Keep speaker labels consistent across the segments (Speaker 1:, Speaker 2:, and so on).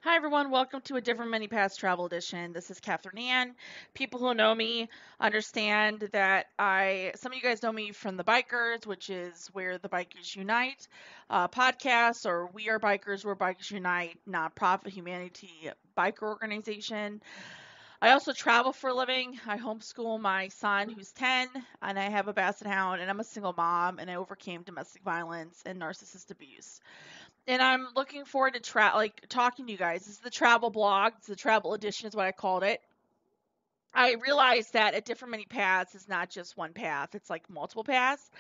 Speaker 1: Hi, everyone. Welcome to a different Mini Pass Travel Edition. This is Catherine Ann. People who know me understand that some of you guys know me from the Bikers, which is where the Bikers Unite podcast, or We Are Bikers, We're Bikers Unite, nonprofit humanity biker organization. I also travel for a living. I homeschool my son, who's 10, and I have a basset hound, and I'm a single mom, and I overcame domestic violence and narcissist abuse. And I'm looking forward to talking to you guys. This is the travel blog. It's the travel edition is what I called it. I realized that a different many paths is not just one path. It's like multiple paths.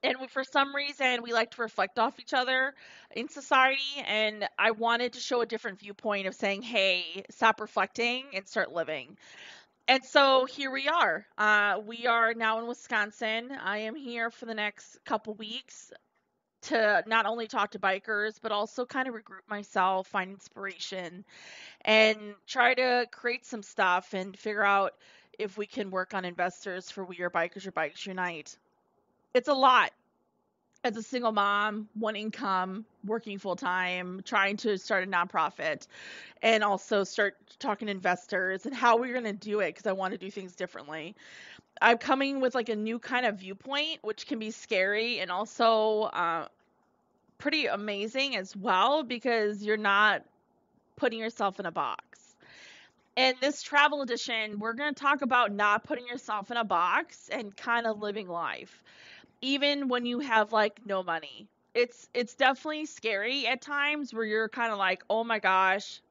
Speaker 1: And for some reason, we like to reflect off each other in society. And I wanted to show a different viewpoint of saying, hey, stop reflecting and start living. And so here we are. We are now in Wisconsin. I am here for the next couple weeks to not only talk to bikers, but also kind of regroup myself, find inspiration, and try to create some stuff and figure out if we can work on investors for We Are Bikers or Bikers Unite. It's a lot as a single mom, one income, working full time, trying to start a nonprofit, and also start talking to investors and how we're going to do it because I want to do things differently. I'm coming with like a new kind of viewpoint, which can be scary and also pretty amazing as well because you're not putting yourself in a box. In this travel edition, we're going to talk about not putting yourself in a box and kind of living life, even when you have like no money. It's definitely scary at times where you're kind of like, oh my gosh,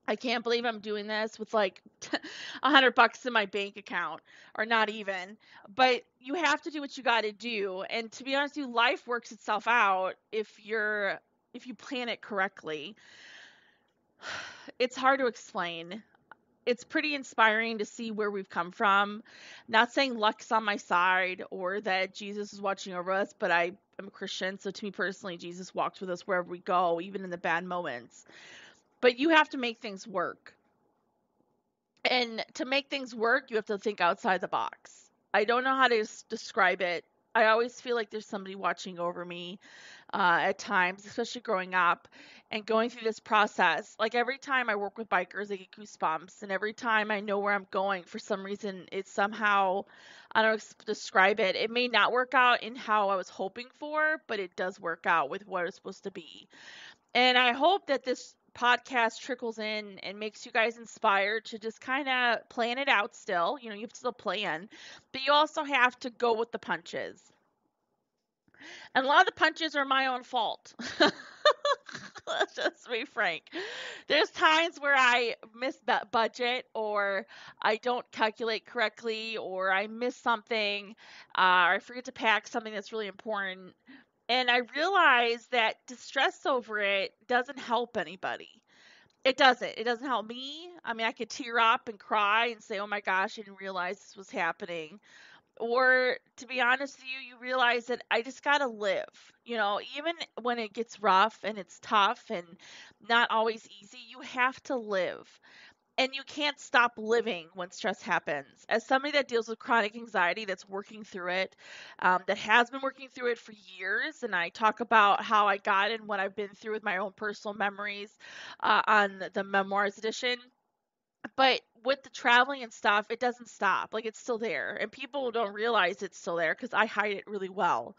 Speaker 1: I can't believe I'm doing this with like $100 in my bank account, or not even. But you have to do what you got to do. And to be honest with you, life works itself out if you plan it correctly. It's hard to explain. It's pretty inspiring to see where we've come from. Not saying luck's on my side or that Jesus is watching over us, but I am a Christian, so to me personally, Jesus walks with us wherever we go, even in the bad moments. But you have to make things work. And to make things work, you have to think outside the box. I don't know how to describe it. I always feel like there's somebody watching over me at times, especially growing up and going through this process. Like every time I work with bikers, I get goosebumps. And every time I know where I'm going, for some reason, it's somehow, I don't know, describe it. It may not work out in how I was hoping for, but it does work out with what it's supposed to be. And I hope that this podcast trickles in and makes you guys inspired to just kind of plan it out still. You have to still plan, but you also have to go with the punches. And a lot of the punches are my own fault. Let's just be frank. There's times where I miss budget, or I don't calculate correctly, or I miss something, or I forget to pack something that's really important. And I realize that distress over it doesn't help anybody. It doesn't. It doesn't help me. I mean, I could tear up and cry and say, oh my gosh, I didn't realize this was happening. Or to be honest with you, you realize that I just got to live. Even when it gets rough and it's tough and not always easy, you have to live. And you can't stop living when stress happens. As somebody that deals with chronic anxiety, that's working through it, that has been working through it for years, and I talk about how I got and what I've been through with my own personal memories on the memoirs edition. But with the traveling and stuff, it doesn't stop. Like it's still there, and people don't realize it's still there because I hide it really well.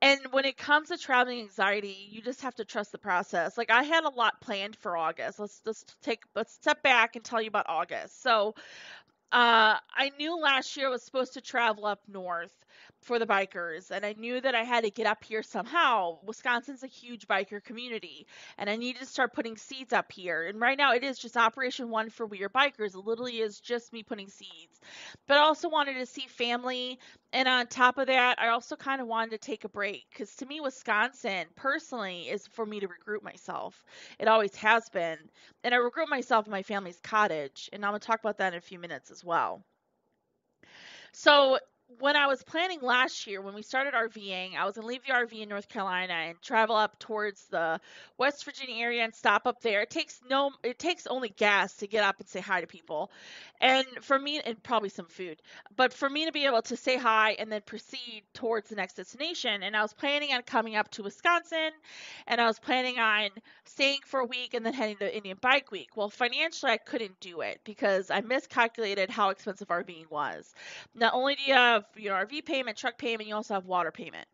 Speaker 1: And when it comes to traveling anxiety, you just have to trust the process. Like I had a lot planned for August. Let's step back and tell you about August. So I knew last year I was supposed to travel up north for the bikers, and I knew that I had to get up here somehow. Wisconsin's a huge biker community, and I needed to start putting seeds up here. And right now it is just Operation One for We Are Bikers. It literally is just me putting seeds. But I also wanted to see family, and on top of that, I also kind of wanted to take a break because to me, Wisconsin personally is for me to regroup myself. It always has been. And I regroup myself in my family's cottage, and I'm going to talk about that in a few minutes as well. So when I was planning last year, when we started RVing, I was gonna leave the RV in North Carolina and travel up towards the West Virginia area and stop up there. It takes only gas to get up and say hi to people. And for me, and probably some food, but for me to be able to say hi and then proceed towards the next destination. And I was planning on coming up to Wisconsin, and I was planning on staying for a week and then heading to Indian Bike Week. Well, financially, I couldn't do it because I miscalculated how expensive RVing was. Not only do you have, RV payment, truck payment, you also have water payment.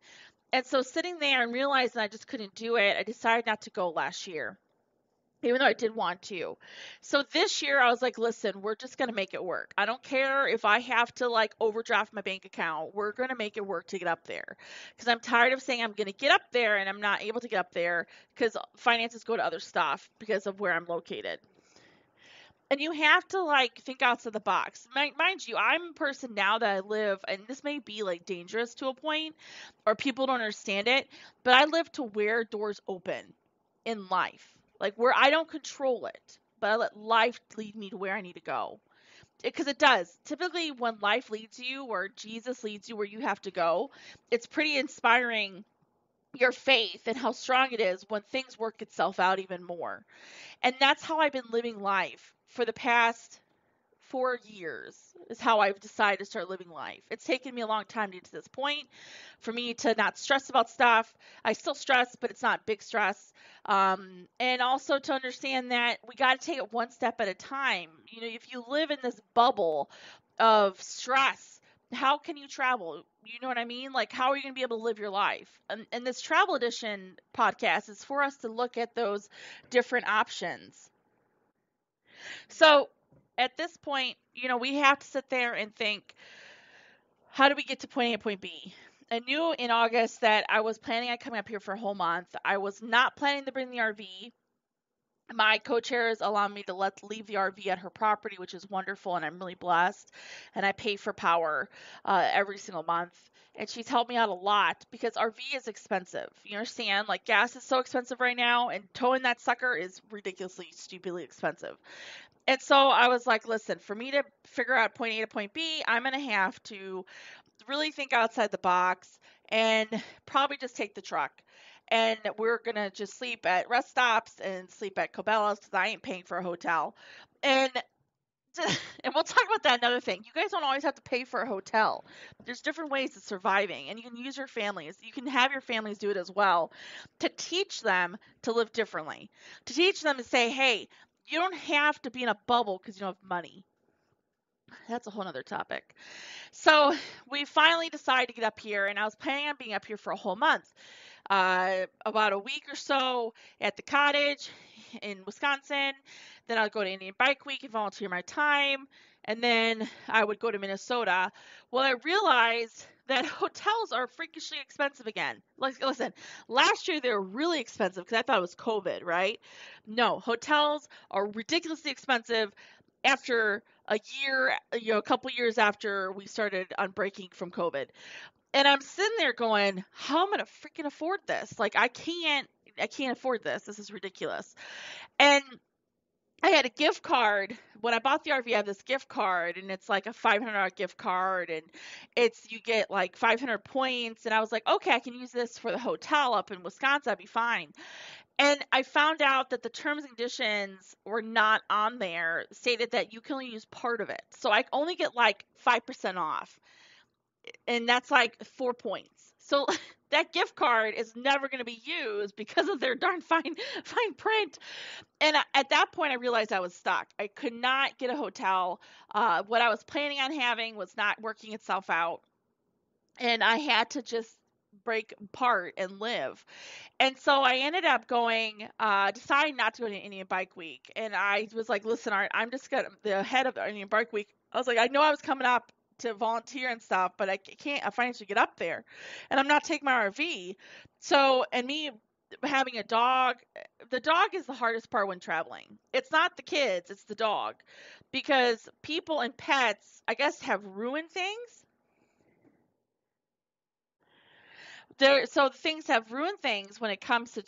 Speaker 1: And so sitting there and realizing I just couldn't do it, I decided not to go last year, even though I did want to. So this year I was like, listen, we're just going to make it work. I don't care if I have to like overdraft my bank account. We're going to make it work to get up there. Because I'm tired of saying I'm going to get up there and I'm not able to get up there because finances go to other stuff because of where I'm located. And you have to like think outside the box. Mind you, I'm a person now that I live, and this may be like dangerous to a point, or people don't understand it, but I live to where doors open in life, like where I don't control it, but I let life lead me to where I need to go. Because it does. Typically, when life leads you, or Jesus leads you where you have to go, it's pretty inspiring your faith and how strong it is when things work itself out even more. And that's how I've been living life for the past 4 years, is how I've decided to start living life. It's taken me a long time to get to this point for me to not stress about stuff. I still stress, but it's not big stress. And also to understand that we got to take it one step at a time. If you live in this bubble of stress, how can you travel? You know what I mean? Like, how are you going to be able to live your life? And this Travel Edition podcast is for us to look at those different options. So at this point, we have to sit there and think, how do we get to point A to point B? I knew in August that I was planning on coming up here for a whole month. I was not planning to bring the RV. My co-chairs allow me to leave the RV at her property, which is wonderful, and I'm really blessed. And I pay for power every single month. And she's helped me out a lot because RV is expensive. You understand? Like, gas is so expensive right now, and towing that sucker is ridiculously, stupidly expensive. And so I was like, listen, for me to figure out point A to point B, I'm going to have to really think outside the box and probably just take the truck. And we're going to just sleep at rest stops and sleep at Cabela's because I ain't paying for a hotel. And and we'll talk about that another thing. You guys don't always have to pay for a hotel. There's different ways of surviving, and you can use your families. You can have your families do it as well to teach them to live differently, to teach them to say, hey, you don't have to be in a bubble because you don't have money. That's a whole nother topic. So we finally decided to get up here, and I was planning on being up here for a whole month. About a week or so at the cottage in Wisconsin. Then I'd go to Indian Bike Week and volunteer my time. And then I would go to Minnesota. Well, I realized that hotels are freakishly expensive again. Like, listen, last year they were really expensive because I thought it was COVID, right? No, hotels are ridiculously expensive after a year, a couple years after we started unbreaking from COVID. And I'm sitting there going, how am I going to freaking afford this? Like, I can't afford this. This is ridiculous. And I had a gift card. When I bought the RV, I have this gift card, and it's like a $500 gift card, and you get like 500 points. And I was like, okay, I can use this for the hotel up in Wisconsin. I'd be fine. And I found out that the terms and conditions were not on there, stated that you can only use part of it. So I only get like 5% off. And that's like 4 points. So that gift card is never going to be used because of their darn fine print. And at that point, I realized I was stuck. I could not get a hotel. What I was planning on having was not working itself out. And I had to just break apart and live. And so I ended up deciding not to go to Indian Bike Week. And I was like, listen, I'm just the head of the Indian Bike Week. I was like, I know I was coming up to volunteer and stuff, but I can't financially get up there, and I'm not taking my RV. So, and me having a dog, the dog is the hardest part when traveling. It's not the kids, it's the dog, because people and pets, I guess, have ruined things. so things have ruined things when it comes to,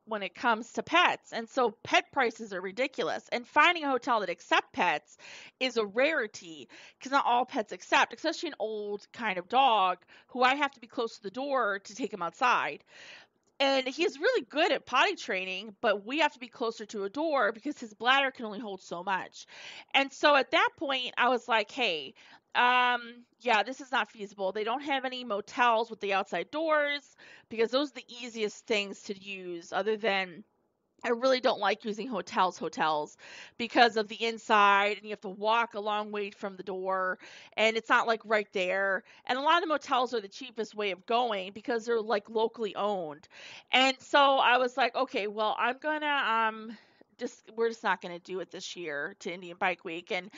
Speaker 1: when it comes to pets. And so pet prices are ridiculous. And finding a hotel that accept pets is a rarity because not all pets accept, especially an old kind of dog who I have to be close to the door to take him outside. And he's really good at potty training, but we have to be closer to a door because his bladder can only hold so much. And so at that point, I was like, hey, yeah, this is not feasible. They don't have any motels with the outside doors because those are the easiest things to use other than I really don't like using hotels because of the inside and you have to walk a long way from the door and it's not like right there. And a lot of the motels are the cheapest way of going because they're like locally owned. And so I was like, okay, well, I'm gonna we're just not going to do it this year to Indian Bike Week. And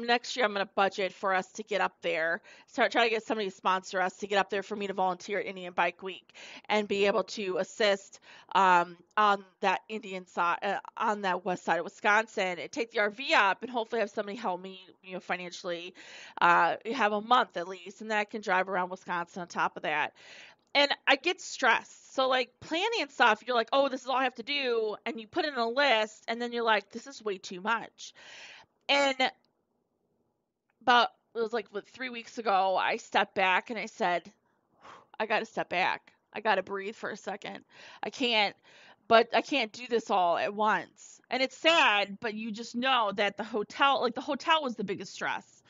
Speaker 1: next year I'm going to budget for us to get up there, start trying to get somebody to sponsor us to get up there for me to volunteer at Indian Bike Week and be able to assist on that Indian side, on that west side of Wisconsin, and take the RV up and hopefully have somebody help me, financially, have a month at least, and then I can drive around Wisconsin on top of that. And I get stressed. So like planning and stuff, you're like, oh, this is all I have to do. And you put it in a list and then you're like, this is way too much. And it was like 3 weeks ago, I stepped back and I said, I got to step back. I got to breathe for a second. I can't do this all at once. And it's sad, but you just know that the hotel was the biggest stress.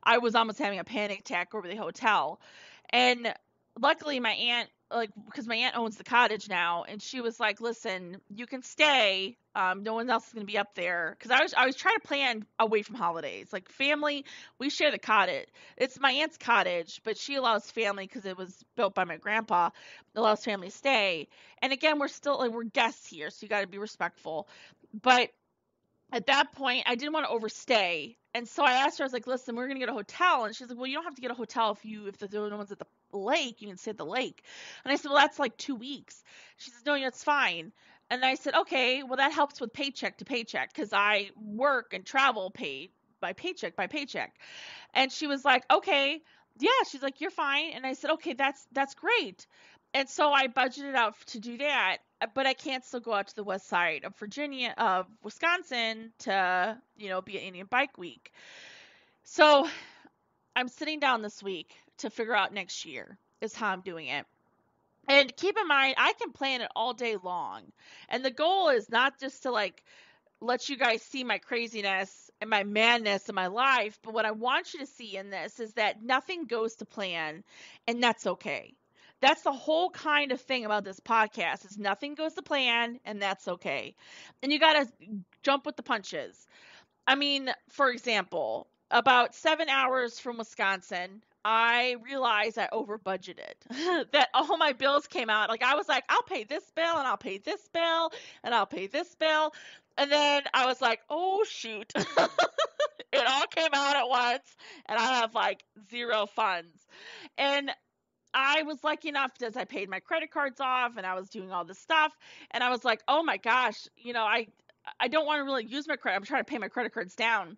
Speaker 1: I was almost having a panic attack over the hotel. And luckily my aunt, because my aunt owns the cottage now, and she was like, listen, you can stay. No one else is going to be up there. Because I was trying to plan away from holidays. Like family, we share the cottage. It's my aunt's cottage, but she allows family, because it was built by my grandpa, allows family to stay. And again, we're guests here, so you got to be respectful. But at that point, I didn't want to overstay. And so I asked her, I was like, listen, we're going to get a hotel. And she's like, well, you don't have to get a hotel if the other one's at the lake, you can stay at the lake. And I said, well, that's like 2 weeks. She says, no, that's fine. And I said, okay, well, that helps with paycheck to paycheck because I work and travel paid by paycheck by paycheck. And she was like, okay, yeah. She's like, you're fine. And I said, okay, that's great. And so I budgeted out to do that, but I can't still go out to the west side of Wisconsin to, be at Indian Bike Week. So I'm sitting down this week to figure out next year is how I'm doing it. And keep in mind, I can plan it all day long. And the goal is not just to let you guys see my craziness and my madness in my life, but what I want you to see in this is that nothing goes to plan, and that's okay. That's the whole kind of thing about this podcast is nothing goes to plan, and that's okay. And you got to jump with the punches. I mean, for example, about 7 hours from Wisconsin, I realized I over budgeted, that all my bills came out. Like I was like, I'll pay this bill and I'll pay this bill and I'll pay this bill. And then I was like, oh shoot, it all came out at once and I have like zero funds. And I was lucky enough as I paid my credit cards off and I was doing all this stuff. And I was like, oh my gosh, I don't want to really use my credit. I'm trying to pay my credit cards down.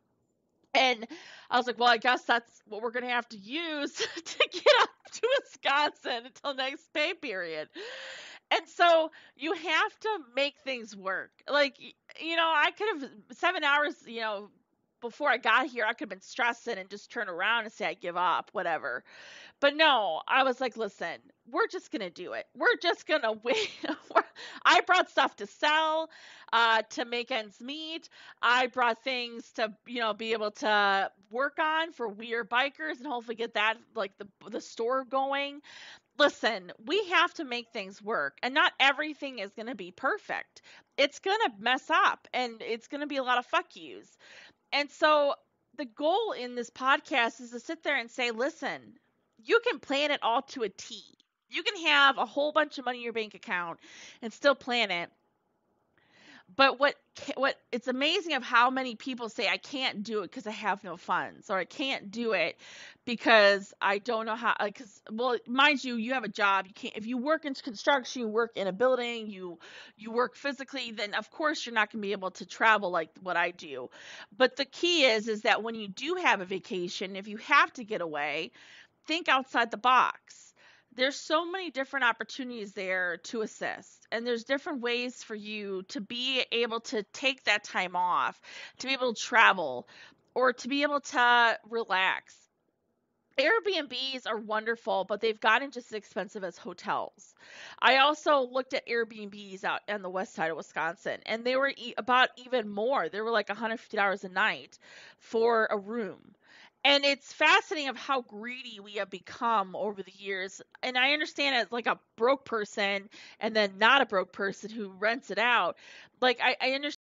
Speaker 1: And I was like, well, I guess that's what we're going to have to use to get up to Wisconsin until next pay period. And so you have to make things work. Like, I could have 7 hours, before I got here, I could have been stressing and just turn around and say, I give up, whatever. But no, I was like, listen, we're just going to do it. We're just going to wait. I brought stuff to sell, to make ends meet. I brought things to, be able to work on for weird bikers and hopefully get that, like the store going. Listen, we have to make things work, and not everything is going to be perfect. It's going to mess up and it's going to be a lot of fuck yous. And so the goal in this podcast is to sit there and say, listen, you can plan it all to a T. You can have a whole bunch of money in your bank account and still plan it. But what it's amazing of how many people say, I can't do it because I have no funds, or I can't do it because I don't know how, well, mind you, you have a job. You can't, if you work in construction, you work in a building, you work physically, then of course you're not going to be able to travel like what I do. But the key is that when you do have a vacation, if you have to get away, think outside the box. There's so many different opportunities there to assist, and there's different ways for you to be able to take that time off, to be able to travel, or to be able to relax. Airbnbs are wonderful, but they've gotten just as expensive as hotels. I also looked at Airbnbs out on the west side of Wisconsin, and they were about even more. They were like $150 a night for a room. And it's fascinating of how greedy we have become over the years. And I understand as like a broke person and then not a broke person who rents it out. Like I understand